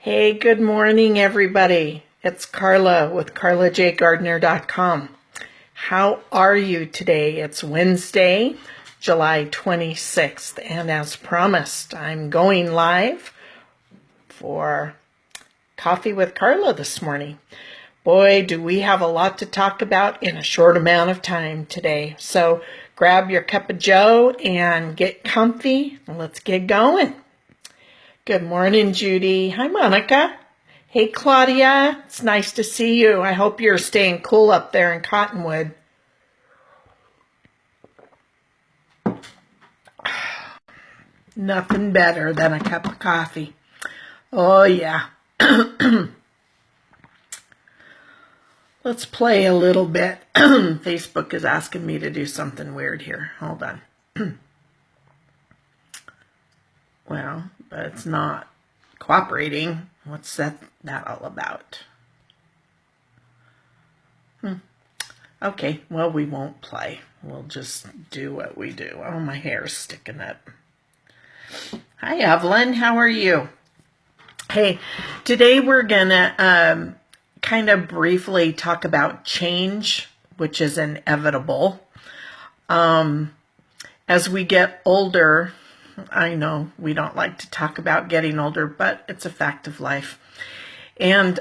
Hey, good morning, everybody. It's Carla with carlajgardner.com. How are you today? It's Wednesday, July 26th, and as promised, I'm going live for Coffee with Carla this morning. Boy, do we have a lot to talk about in a short amount of time today. So grab your cup of joe and get comfy, and let's get going. Good morning, Judy. Hi, Monica. Hey, Claudia. It's nice to see you. I hope you're staying cool up there in Cottonwood. Nothing better than a cup of coffee. Oh, yeah. Let's play a little bit. Facebook is asking me to do something weird here. Hold on. Well, but it's not cooperating. What's that all about? Okay, well, we won't play. We'll just do what we do. Oh, my hair's sticking up. Hi, Evelyn. How are you? Hey, today we're going to kind of briefly talk about change, which is inevitable. As we get older, I know we don't like to talk about getting older, but it's a fact of life. And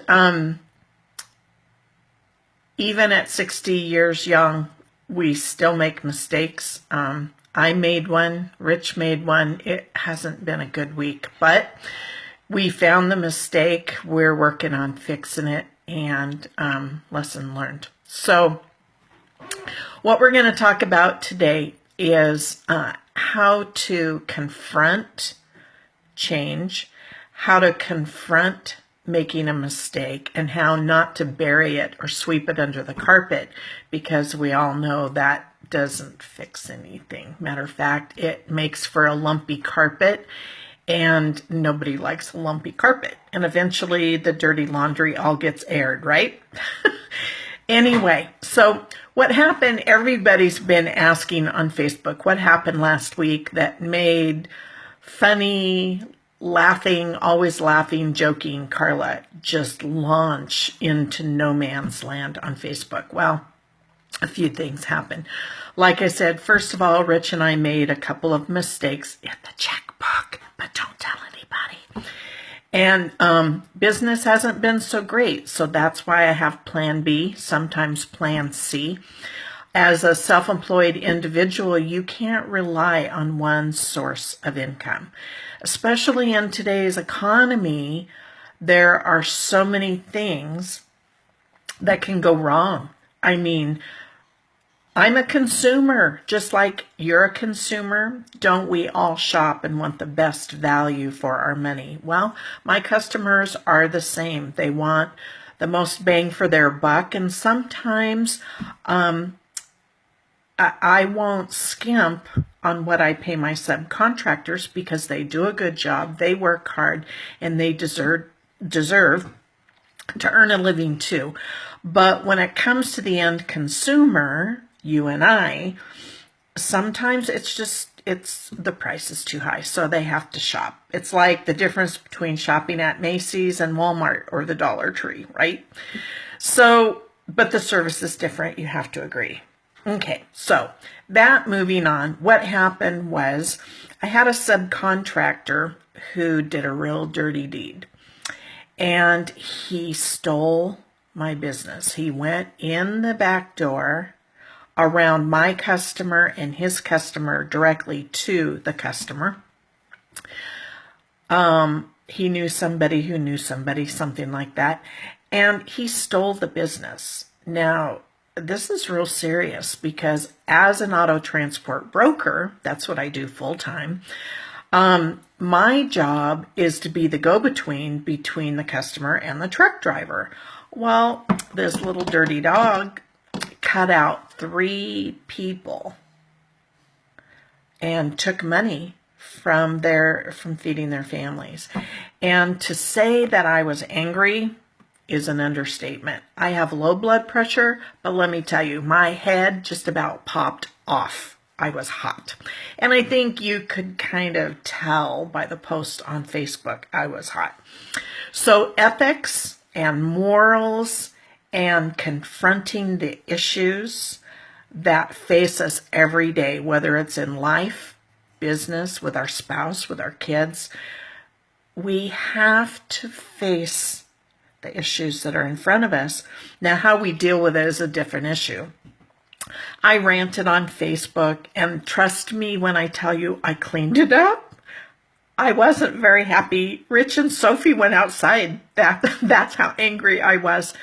even at 60 years young, we still make mistakes. I made one, Rich made one. It hasn't been a good week, but we found the mistake. We're working on fixing it, and lesson learned. So what we're going to talk about today is how to confront change, how to confront making a mistake, and how not to bury it or sweep it under the carpet, because we all know that doesn't fix anything. Matter of fact, it makes for a lumpy carpet, and nobody likes a lumpy carpet. And eventually the dirty laundry all gets aired, right? Anyway, so what happened, everybody's been asking on Facebook, what happened last week that made funny, laughing, always laughing, joking Carla just launch into no man's land on Facebook? Well, a few things happened. Like I said, first of all, Rich and I made a couple of mistakes in the checkbook, but don't tell anybody. And business hasn't been so great, so that's why I have Plan B, sometimes Plan C. As a self-employed individual, you can't rely on one source of income. Especially in today's economy, there are so many things that can go wrong. I mean, I'm a consumer, just like you're a consumer. Don't we all shop and want the best value for our money? Well, my customers are the same. They want the most bang for their buck, and sometimes I won't skimp on what I pay my subcontractors because they do a good job, they work hard, and they deserve to earn a living too. But when it comes to the end consumer, you and I, sometimes it's the price is too high, so they have to shop. It's like the difference between shopping at Macy's and Walmart or the Dollar Tree, right? So, but the service is different, you have to agree. Okay, so moving on, what happened was I had a subcontractor who did a real dirty deed, and he stole my business. He went in the back door around my customer and his customer directly to the customer. He knew somebody who knew somebody, something like that, and he stole the business. Now, this is real serious because as an auto transport broker, that's what I do full time. My job is to be the go-between between the customer and the truck driver. Well, this little dirty dog cut out 3 people and took money from feeding their families. And to say that I was angry is an understatement. I have low blood pressure, but let me tell you, my head just about popped off. I was hot. And I think you could kind of tell by the post on Facebook I was hot. So ethics and morals and confronting the issues that face us every day, whether it's in life, business, with our spouse, with our kids, we have to face the issues that are in front of us. Now, how we deal with it is a different issue. I ranted on Facebook, and trust me when I tell you I cleaned it up. I wasn't very happy. Rich and Sophie went outside. That's how angry I was.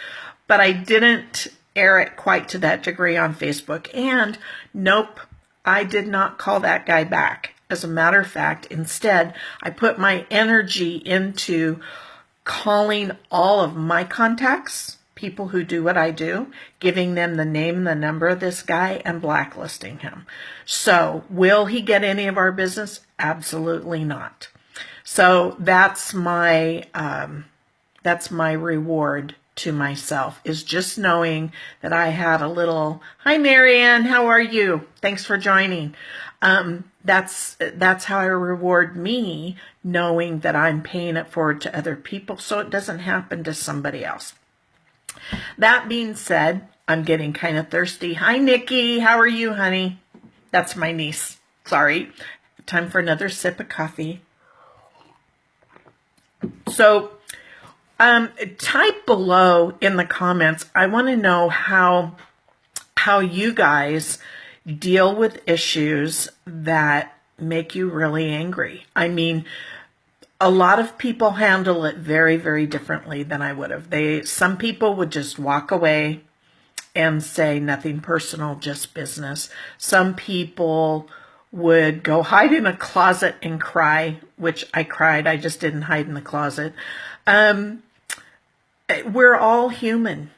But I didn't air it quite to that degree on Facebook. And nope, I did not call that guy back. As a matter of fact, instead, I put my energy into calling all of my contacts, people who do what I do, giving them the name and the number of this guy, and blacklisting him. So will he get any of our business? Absolutely not. So that's my reward to myself, is just knowing that I had a little, hi Marianne, how are you? Thanks for joining. That's how I reward me, knowing that I'm paying it forward to other people so it doesn't happen to somebody else. That being said, I'm getting kind of thirsty. Hi, Nikki. How are you, honey? That's my niece. Sorry. Time for another sip of coffee. So, type below in the comments. I want to know how you guys deal with issues that make you really angry. I mean, a lot of people handle it very, very differently than I would have. Some people would just walk away and say nothing personal, just business. Some people would go hide in a closet and cry, which I cried. I just didn't hide in the closet. We're all human.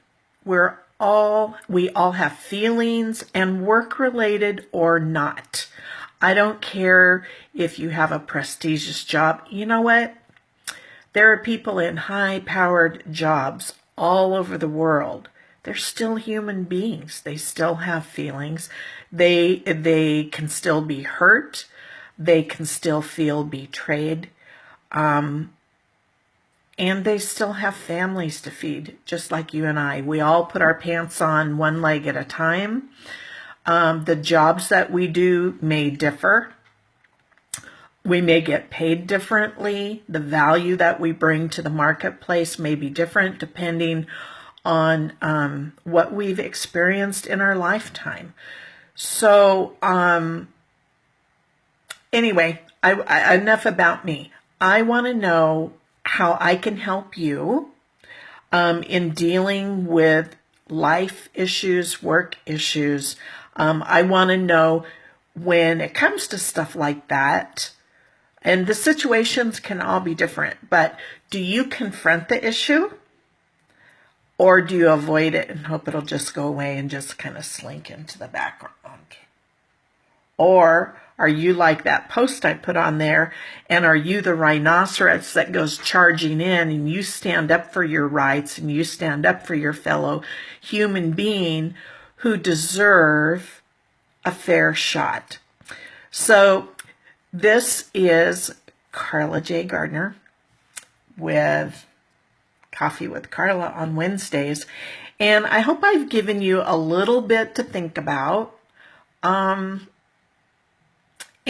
We all have feelings, and work-related or not. I don't care if you have a prestigious job. You know what? There are people in high-powered jobs all over the world. They're still human beings. They still have feelings. They can still be hurt. They can still feel betrayed. And they still have families to feed, just like you and I. We all put our pants on one leg at a time. The jobs that we do may differ. We may get paid differently. The value that we bring to the marketplace may be different depending on what we've experienced in our lifetime. So anyway, enough about me. I want to know how I can help you in dealing with life issues, work issues. I want to know, when it comes to stuff like that, and the situations can all be different, but do you confront the issue, or do you avoid it and hope it'll just go away and just kind of slink into the background? Or are you like that post I put on there, and are you the rhinoceros that goes charging in, and you stand up for your rights, and you stand up for your fellow human being who deserve a fair shot? So this is Carla J. Gardner with Coffee with Carla on Wednesdays, and I hope I've given you a little bit to think about.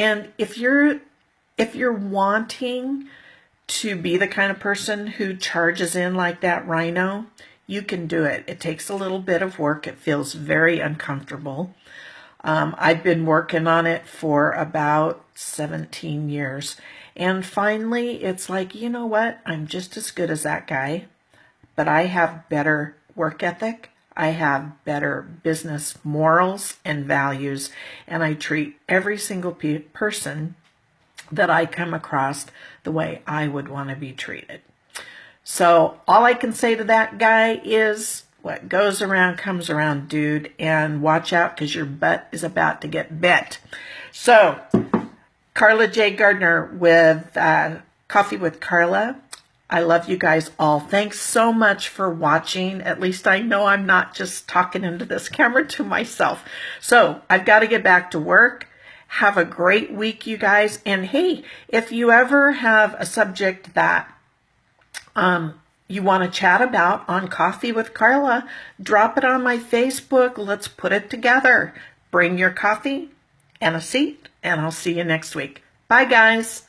And if you're wanting to be the kind of person who charges in like that rhino, you can do it. It takes a little bit of work. It feels very uncomfortable. I've been working on it for about 17 years. And finally, it's like, you know what? I'm just as good as that guy, but I have better work ethic. I have better business morals and values, and I treat every single person that I come across the way I would want to be treated. So all I can say to that guy is, what goes around comes around, dude, and watch out, because your butt is about to get bit. So Carla J. Gardner with Coffee with Carla. I love you guys all. Thanks so much for watching. At least I know I'm not just talking into this camera to myself. So I've got to get back to work. Have a great week, you guys. And hey, if you ever have a subject that you want to chat about on Coffee with Carla, drop it on my Facebook. Let's put it together. Bring your coffee and a seat, and I'll see you next week. Bye, guys.